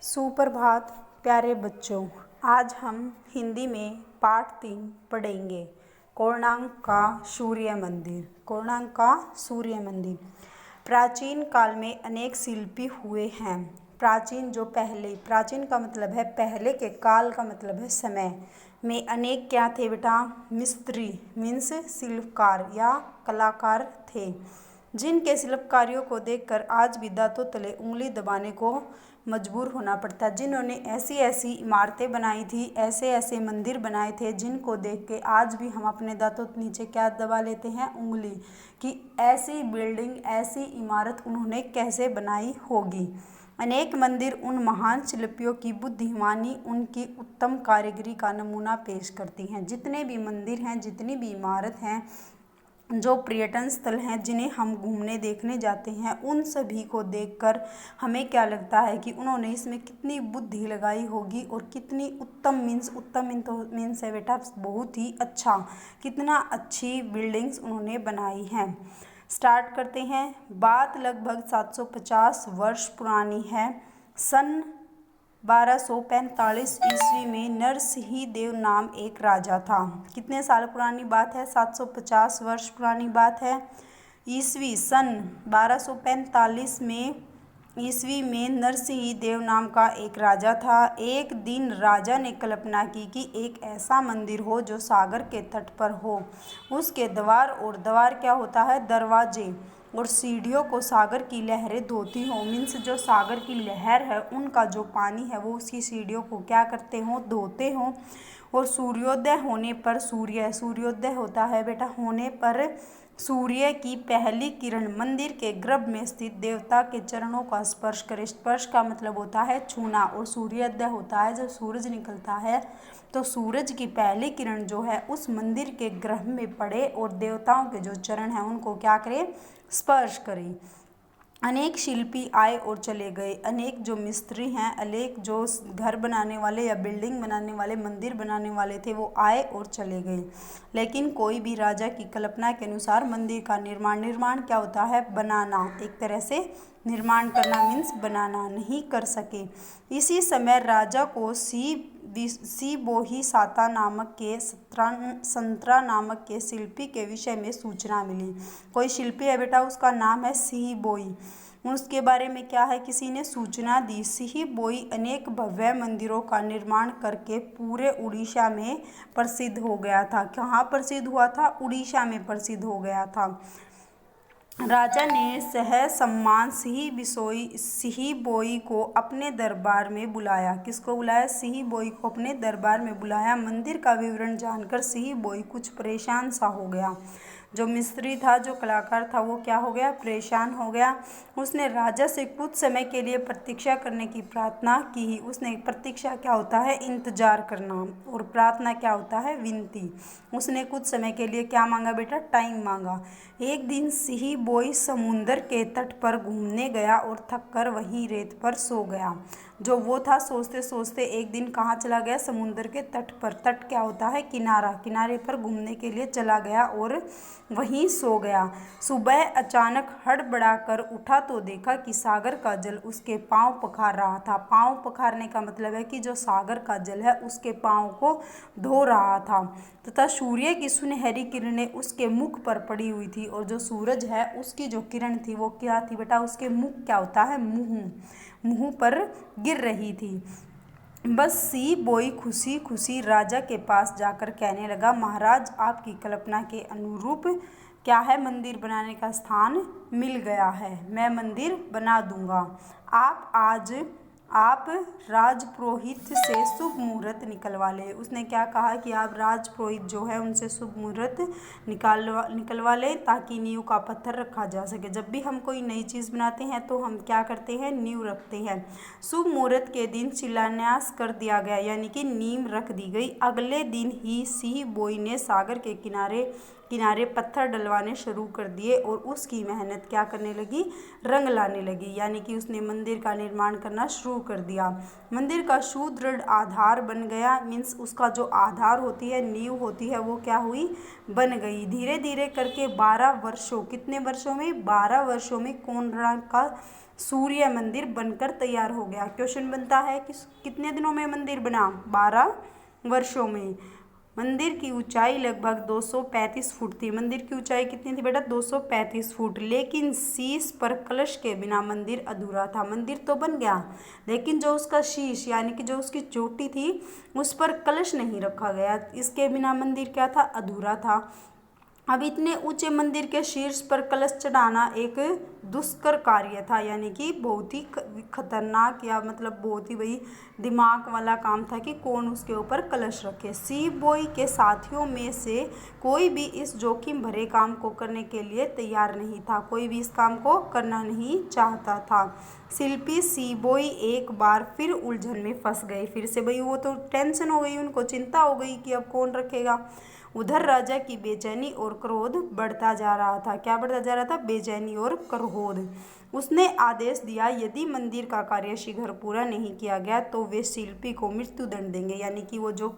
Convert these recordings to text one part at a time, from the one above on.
सुप्रभात प्यारे बच्चों। आज हम हिंदी में पाठ 3 पढ़ेंगे। कोणार्क का सूर्य मंदिर। कोणार्क का सूर्य मंदिर। प्राचीन काल में अनेक शिल्पी हुए हैं। प्राचीन का मतलब है पहले के, काल का मतलब है समय में अनेक क्या थे बेटा? मिस्त्री मीन्स शिल्पकार या कलाकार थे, जिनके शिल्पकारियों को देखकर आज भी दांतों तले उंगली दबाने को मजबूर होना पड़ता। जिन्होंने ऐसी ऐसी इमारतें बनाई थी, ऐसे ऐसे मंदिर बनाए थे, जिनको देख के आज भी हम अपने दांतों नीचे क्या दबा लेते हैं? उंगली। कि ऐसी बिल्डिंग, ऐसी इमारत उन्होंने कैसे बनाई होगी। अनेक मंदिर उन महान शिल्पियों की बुद्धिमानी, उनकी उत्तम कारीगरी का नमूना पेश करती हैं। जितने भी मंदिर हैं, जितनी भी इमारत हैं, जो पर्यटन स्थल हैं, जिन्हें हम घूमने देखने जाते हैं, उन सभी को देखकर हमें क्या लगता है कि उन्होंने इसमें कितनी बुद्धि लगाई होगी और कितनी उत्तम मीन्स है बेटा बहुत ही अच्छा, कितना अच्छी बिल्डिंग्स उन्होंने बनाई हैं। स्टार्ट करते हैं। बात लगभग 750 वर्ष पुरानी है। सन 1245 ईस्वी में नरसिंह देव नाम एक राजा था। कितने साल पुरानी बात है? 750 वर्ष पुरानी बात है। ईस्वी सन 1245 में ईस्वी में नरसिंह देव नाम का एक राजा था। एक दिन राजा ने कल्पना की कि एक ऐसा मंदिर हो जो सागर के तट पर हो। उसके द्वार क्या होता है? दरवाजे और सीढ़ियों को सागर की लहरें धोती हों। मीन्स जो सागर की लहर है, उनका जो पानी है वो उसकी सीढ़ियों को क्या करते हों? धोते हों। और सूर्योदय होने पर सूर्योदय होता है बेटा होने पर सूर्य की पहली किरण मंदिर के गर्भ में स्थित देवता के चरणों का स्पर्श करे। स्पर्श का मतलब होता है छूना। और सूर्योदय होता है जब सूरज निकलता है, तो सूरज की पहली किरण जो है उस मंदिर के गर्भ में पड़े और देवताओं के जो चरण हैं उनको क्या करे? स्पर्श करे। अनेक शिल्पी आए और चले गए। अनेक जो मिस्त्री हैं, अनेक जो घर बनाने वाले या बिल्डिंग बनाने वाले, मंदिर बनाने वाले थे, वो आए और चले गए, लेकिन कोई भी राजा की कल्पना के अनुसार मंदिर का निर्माण क्या होता है? बनाना, एक तरह से निर्माण करना मीन्स बनाना नहीं कर सके। इसी समय राजा को सीबोही संत्रा नामक के शिल्पी के विषय में सूचना मिली। कोई शिल्पी है बेटा, उसका नाम है सीबोई। उसके बारे में क्या है? किसी ने सूचना दी। सीबोई अनेक भव्य मंदिरों का निर्माण करके पूरे उड़ीसा में प्रसिद्ध हो गया था। कहाँ प्रसिद्ध हुआ था? उड़ीसा में प्रसिद्ध हो गया था। राजा ने सहसम्मान सीबोई को अपने दरबार में बुलाया। किसको बुलाया? सीबोई को अपने दरबार में बुलाया। मंदिर का विवरण जानकर सीबोई कुछ परेशान सा हो गया। जो मिस्त्री था, जो कलाकार था, वो क्या हो गया? परेशान हो गया। उसने राजा से कुछ समय के लिए प्रतीक्षा करने की प्रार्थना की। उसने प्रतीक्षा क्या होता है? इंतजार करना। और प्रार्थना क्या होता है? विनती। उसने कुछ समय के लिए क्या मांगा बेटा? टाइम मांगा। एक दिन सीबोई समुद्र के तट पर घूमने गया और थक कर वहीं रेत पर सो गया। जो वो था, सोचते सोचते एक दिन कहाँ चला गया? समुद्र के तट पर। तट क्या होता है? किनारा। किनारे पर घूमने के लिए चला गया और वहीं सो गया। सुबह अचानक हड़बड़ाकर उठा तो देखा कि सागर का जल उसके पांव पखार रहा था। पांव पखारने का मतलब है कि जो सागर का जल है उसके पांव को धो रहा था, तथा सूर्य की सुनहरी किरणें उसके मुख पर पड़ी हुई थी। और जो सूरज है उसकी जो किरण थी वो क्या थी बेटा? उसके मुख क्या होता है? मुंह पर गिर रही थी। बस सीबोई खुशी खुशी राजा के पास जाकर कहने लगा, महाराज, आपकी कल्पना के अनुरूप क्या है? मंदिर बनाने का स्थान मिल गया है। मैं मंदिर बना दूंगा। आप राजपुरोहित से शुभ मुहूर्त निकलवा ले। उसने क्या कहा कि आप राजपुरोहित जो है उनसे शुभ मुहूर्त निकलवा लें, ताकि नींव का पत्थर रखा जा सके। जब भी हम कोई नई चीज़ बनाते हैं तो हम क्या करते हैं? नींव रखते हैं। शुभ मुहूर्त के दिन शिलान्यास कर दिया गया, यानी कि नींव रख दी गई। अगले दिन ही सीबोई ने सागर के किनारे पत्थर डलवाने शुरू कर दिए और उसकी मेहनत क्या करने लगी? रंग लाने लगी। यानी कि उसने मंदिर का निर्माण करना शुरू कर दिया। मंदिर का सुदृढ़ आधार बन गया। मीन्स उसका जो आधार होती है, नींव होती है, वो क्या हुई? बन गई। धीरे धीरे करके 12 वर्षों, कितने वर्षों में? 12 वर्षों में कोणार्क का सूर्य मंदिर बनकर तैयार हो गया। क्वेश्चन बनता है कि कितने दिनों में मंदिर बना? 12 वर्षों में। मंदिर की ऊंचाई लगभग 235 फुट थी। मंदिर की ऊंचाई कितनी थी बेटा? 235 फुट। लेकिन शीश पर कलश के बिना मंदिर अधूरा था। मंदिर तो बन गया, लेकिन जो उसका शीश यानी कि जो उसकी चोटी थी उस पर कलश नहीं रखा गया। इसके बिना मंदिर क्या था? अधूरा था। अब इतने ऊंचे मंदिर के शीर्ष पर कलश चढ़ाना एक दुष्कर कार्य था, यानी कि बहुत ही खतरनाक या मतलब बहुत ही वही दिमाग वाला काम था कि कौन उसके ऊपर कलश रखे। सी बॉय के साथियों में से कोई भी इस जोखिम भरे काम को करने के लिए तैयार नहीं था। कोई भी इस काम को करना नहीं चाहता था। शिल्पी सी बॉय एक बार फिर उलझन में फंस गए। फिर से भाई वो तो टेंशन हो गई, उनको चिंता हो गई कि अब कौन रखेगा। उधर राजा की बेचैनी और क्रोध बढ़ता जा रहा था। क्या बढ़ता जा रहा था? बेचैनी और क्रोध। उसने आदेश दिया, यदि मंदिर का कार्य शीघ्र पूरा नहीं किया गया तो वे शिल्पी को मृत्युदंड देंगे, यानी कि वो जो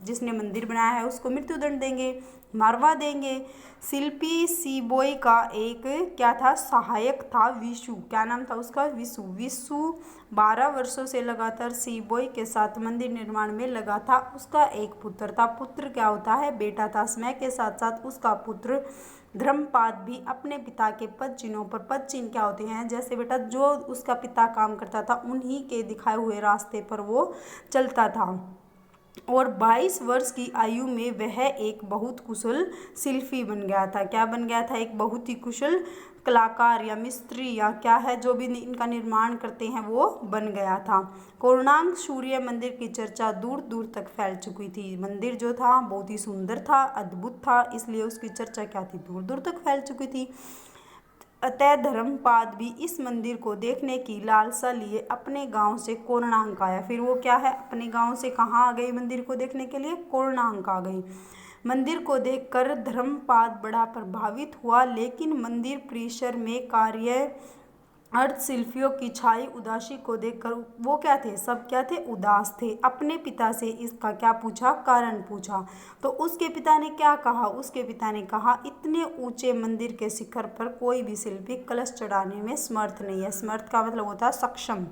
जिसने मंदिर बनाया है उसको मृत्युदंड देंगे, मारवा देंगे। शिल्पी सीबोय का एक क्या था? सहायक था, विशु। क्या नाम था उसका? विशु। विशु 12 वर्षों से लगातार सीबोय के साथ मंदिर निर्माण में लगा था। उसका एक पुत्र था। पुत्र क्या होता है? बेटा था। समय के साथ साथ उसका पुत्र धर्मपाद भी अपने पिता के पद चिन्हों पर, पद चिन्ह क्या होते हैं? जैसे बेटा जो उसका पिता काम करता था उन्हीं के दिखाए हुए रास्ते पर वो चलता था। और 22 वर्ष की आयु में वह एक बहुत कुशल शिल्पी बन गया था। क्या बन गया था? एक बहुत ही कुशल कलाकार या मिस्त्री या क्या है जो भी इनका निर्माण करते हैं वो बन गया था। कोणार्क सूर्य मंदिर की चर्चा दूर दूर तक फैल चुकी थी। मंदिर जो था बहुत ही सुंदर था, अद्भुत था, इसलिए उसकी चर्चा क्या थी? दूर दूर तक फैल चुकी थी। अतः धर्मपाद भी इस मंदिर को देखने की लालसा लिए अपने गांव से कोणार्क आया। फिर वो क्या है? अपने गांव से कहाँ आ गई मंदिर को देखने के लिए? कोणार्क आ गई। मंदिर को देखकर धर्मपाद बड़ा प्रभावित हुआ, लेकिन मंदिर परिसर में कार्य अर्धशिल्पियों की छाई उदासी को देखकर वो क्या थे? सब क्या थे? उदास थे। अपने पिता से इसका क्या पूछा? कारण पूछा। तो उसके पिता ने क्या कहा? उसके पिता ने कहा, इतने ऊंचे मंदिर के शिखर पर कोई भी शिल्पी कलश चढ़ाने में समर्थ नहीं है। समर्थ का मतलब होता है सक्षम।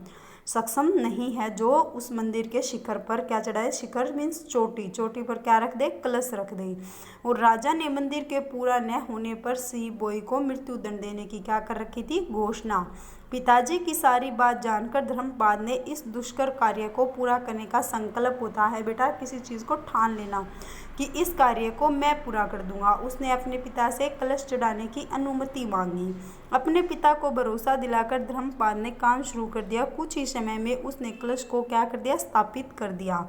सक्षम नहीं है जो उस मंदिर के शिखर पर क्या चढ़ाए? शिखर मीन्स चोटी। चोटी पर क्या रख दे? कलश रख दे। और राजा ने मंदिर के पूरा न होने पर सी बॉय को मृत्युदंड देने की क्या कर रखी थी? घोषणा। पिताजी की सारी बात जानकर धर्मपाद ने इस दुष्कर कार्य को पूरा करने का संकल्प होता है बेटा किसी चीज़ को ठान लेना कि इस कार्य को मैं पूरा कर दूंगा। उसने अपने पिता से कलश चढ़ाने की अनुमति मांगी। अपने पिता को भरोसा दिलाकर धर्मपाद ने काम शुरू कर दिया। कुछ ही समय में उसने कलश को क्या कर दिया? स्थापित कर दिया।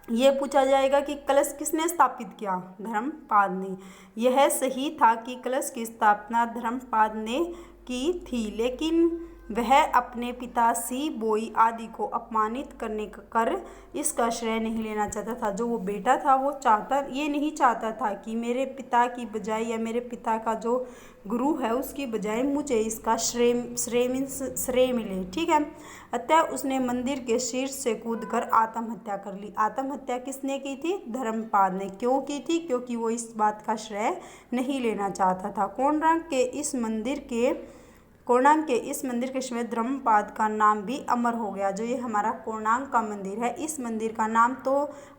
ये पूछा जाएगा कि कलश किसने स्थापित किया? धर्मपाद ने। यह सही था कि कलश की स्थापना धर्मपाद ने की थी, लेकिन वह अपने पिता सी बॉय आदि को अपमानित कर इसका श्रेय नहीं लेना चाहता था। जो वो बेटा था वो ये नहीं चाहता था कि मेरे पिता की बजाय या मेरे पिता का जो गुरु है उसकी बजाय मुझे इसका श्रेय मिले। ठीक है। अतः उसने मंदिर के शीर्ष से कूदकर आत्महत्या कर ली। आत्महत्या किसने की थी? धर्मपाद ने। क्यों की थी? क्योंकि वो इस बात का श्रेय नहीं लेना चाहता था। कोणार्क के इस मंदिर के समय धर्मपाद का नाम भी अमर हो गया। जो ये हमारा कोणार्क का मंदिर है, इस मंदिर का नाम तो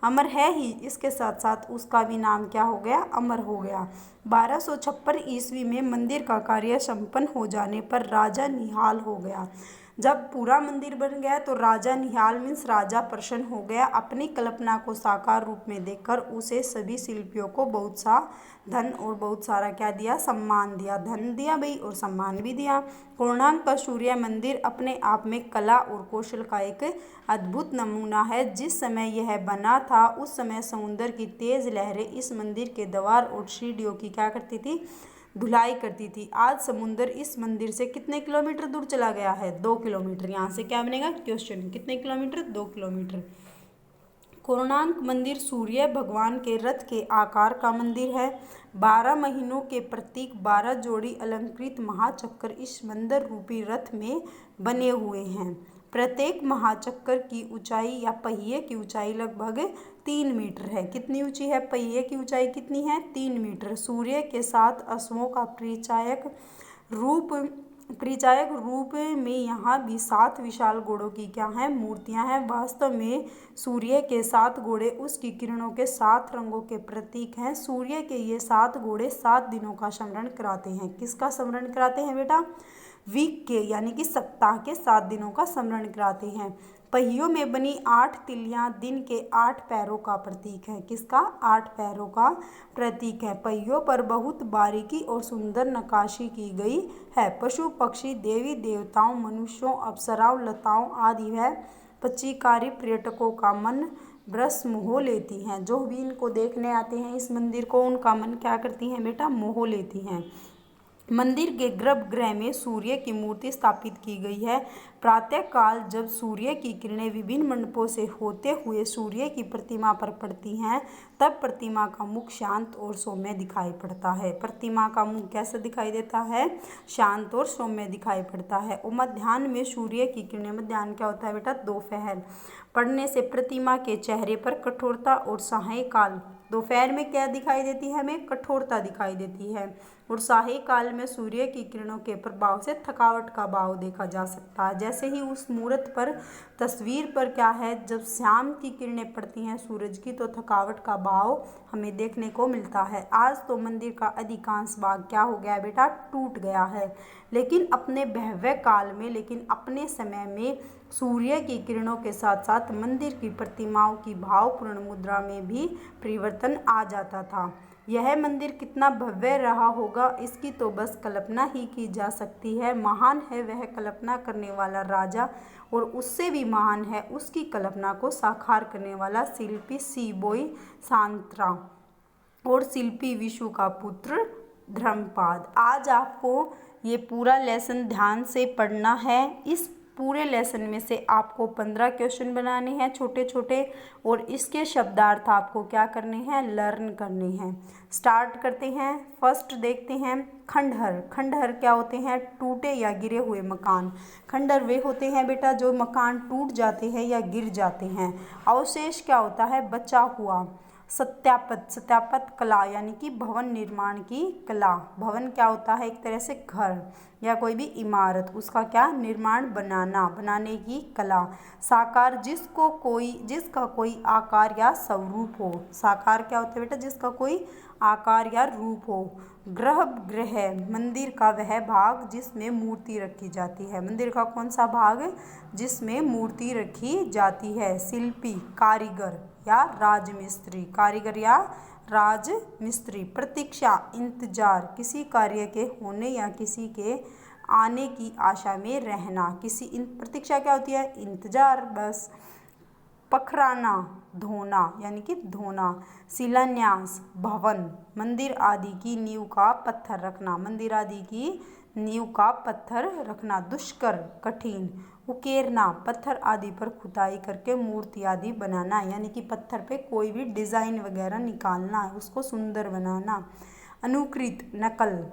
अमर है ही, इसके साथ साथ उसका भी नाम क्या हो गया? अमर हो गया। 1256 ईस्वी में मंदिर का कार्य संपन्न हो जाने पर राजा निहाल हो गया। जब पूरा मंदिर बन गया तो राजा निहाल मीन्स राजा प्रसन्न हो गया। अपनी कल्पना को साकार रूप में देखकर उसे सभी शिल्पियों को बहुत सा धन और बहुत सारा क्या दिया? सम्मान दिया। धन दिया भाई और सम्मान भी दिया। कोणार्क का सूर्य मंदिर अपने आप में कला और कौशल का एक अद्भुत नमूना है। जिस समय यह बना था उस समय समुद्र की तेज लहरें इस मंदिर के द्वार और सीढ़ियों की क्या करती थी? धुलाई करती थी। आज समुद्र इस मंदिर से कितने किलोमीटर दूर चला गया है? 2 किलोमीटर। यहाँ से क्या बनेगा? क्वेश्चन। कितने किलोमीटर? 2 किलोमीटर। कोणार्क मंदिर सूर्य भगवान के रथ के आकार का मंदिर है। 12 महीनों के प्रतीक 12 जोड़ी अलंकृत महाचक्र इस मंदिर रूपी रथ में बने हुए हैं। प्रत्येक महाचक्र की ऊंचाई या पहिए की ऊंचाई लगभग 3 मीटर है। कितनी ऊंची है? पहिए की ऊंचाई कितनी है? 3 मीटर। सूर्य के 7 अश्वों का परिचायक रूप परिचायक रूप में यहाँ भी 7 विशाल घोड़ों की क्या है, मूर्तियाँ हैं। वास्तव में सूर्य के 7 घोड़े उसकी किरणों के 7 रंगों के प्रतीक हैं। सूर्य के ये 7 घोड़े 7 दिनों का स्मरण कराते हैं। किसका स्मरण कराते हैं बेटा? वीक के यानी कि सप्ताह के 7 दिनों का स्मरण कराते हैं। पहियों में बनी 8 तिलियां दिन के 8 पैरों का प्रतीक है। किसका? 8 पैरों का प्रतीक है। पहियों पर बहुत बारीकी और सुंदर नक्काशी की गई है। पशु पक्षी देवी देवताओं मनुष्यों अप्सराओं लताओं आदि है पच्चीकारी पर्यटकों का मन बरस मोह लेती हैं। जो भी इनको देखने आते हैं इस मंदिर को, उनका मन क्या करती हैं बेटा? मोह लेती हैं। मंदिर के गर्भगृह में सूर्य की मूर्ति स्थापित की गई है। प्रातः काल जब सूर्य की किरणें विभिन्न मंडपों से होते हुए सूर्य की प्रतिमा पर पड़ती हैं, तब प्रतिमा का मुख शांत और सौम्य दिखाई पड़ता है। प्रतिमा का मुख कैसा दिखाई देता है? शांत और सौम्य दिखाई पड़ता है। और मध्याह्न में सूर्य की किरणें, मध्याह्न क्या होता है बेटा? दोपहर पड़ने से प्रतिमा के चेहरे पर कठोरता और सायंकाल, दोपहर में क्या दिखाई देती है? हमें कठोरता दिखाई देती है। और सायंकाल में सूर्य की किरणों के प्रभाव से थकावट का भाव देखा जा सकता है। जैसे ही उस मुहूर्त पर तस्वीर पर क्या है, जब शाम की किरणें पड़ती हैं सूरज की, तो थकावट का भाव हमें देखने को मिलता है। आज तो मंदिर का अधिकांश भाग क्या हो गया बेटा? टूट गया है। लेकिन अपने समय में सूर्य की किरणों के साथ साथ मंदिर की प्रतिमाओं की भावपूर्ण मुद्रा में भी परिवर्तन आ जाता था। यह मंदिर कितना भव्य रहा होगा, इसकी तो बस कल्पना ही की जा सकती है। महान है वह कल्पना करने वाला राजा, और उससे भी महान है उसकी कल्पना को साकार करने वाला शिल्पी सीबोई सांत्रा और शिल्पी विशु का पुत्र धर्मपाद। आज आपको ये पूरा लेसन ध्यान से पढ़ना है। इस पूरे लेसन में से आपको 15 क्वेश्चन बनाने हैं छोटे छोटे, और इसके शब्दार्थ आपको क्या करने हैं? लर्न करने हैं। स्टार्ट करते हैं। फर्स्ट देखते हैं खंडहर। खंडहर क्या होते हैं? टूटे या गिरे हुए मकान। खंडहर वे होते हैं बेटा जो मकान टूट जाते हैं या गिर जाते हैं। अवशेष क्या होता है? बचा हुआ। सत्यापत, सत्यापत कला यानी कि भवन निर्माण की कला। भवन क्या होता है? एक तरह से घर या कोई भी इमारत, उसका क्या? निर्माण, बनाने की कला। साकार जिसका कोई आकार या स्वरूप हो। साकार क्या होता है बेटा? जिसका कोई आकार या रूप हो। गर्भगृह मंदिर का वह भाग जिसमें मूर्ति रखी जाती है। मंदिर का कौन सा भाग? जिसमें मूर्ति रखी जाती है। शिल्पी, कारीगर या राजमिस्त्री। कारीगर या राजमिस्त्री। प्रतीक्षा, इंतजार, किसी कार्य के होने या किसी के आने की आशा में रहना। प्रतीक्षा क्या होती है? इंतजार, बस। पखराना, धोना यानी कि धोना। शिलान्यास, भवन, मंदिर आदि की नींव का पत्थर रखना। मंदिर आदि की नींव का पत्थर रखना। दुष्कर, कठिन। उकेरना, पत्थर आदि पर खुदाई करके मूर्ति आदि बनाना, यानी कि पत्थर पे कोई भी डिज़ाइन वगैरह निकालना, उसको सुंदर बनाना। अनुकृत, नकल।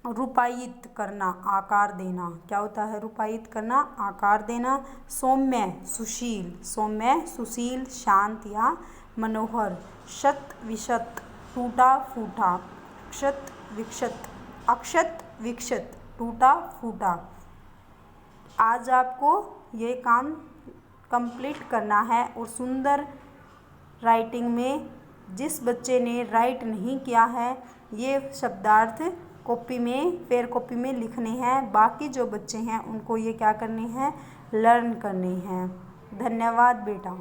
रूपायित करना, आकार देना। क्या होता है? रूपायित करना, आकार देना। सौम्य, सुशील। सौम्य, सुशील, शांत या मनोहर। शत विशत, टूटा फूटा। क्षत विक्षत, अक्षत विक्षत, टूटा फूटा। आज आपको ये काम कंप्लीट करना है। और सुंदर राइटिंग में जिस बच्चे ने राइट नहीं किया है, ये शब्दार्थ फेयर कॉपी में लिखने हैं। बाकी जो बच्चे हैं उनको ये क्या करने हैं? लर्न करने हैं। धन्यवाद बेटा।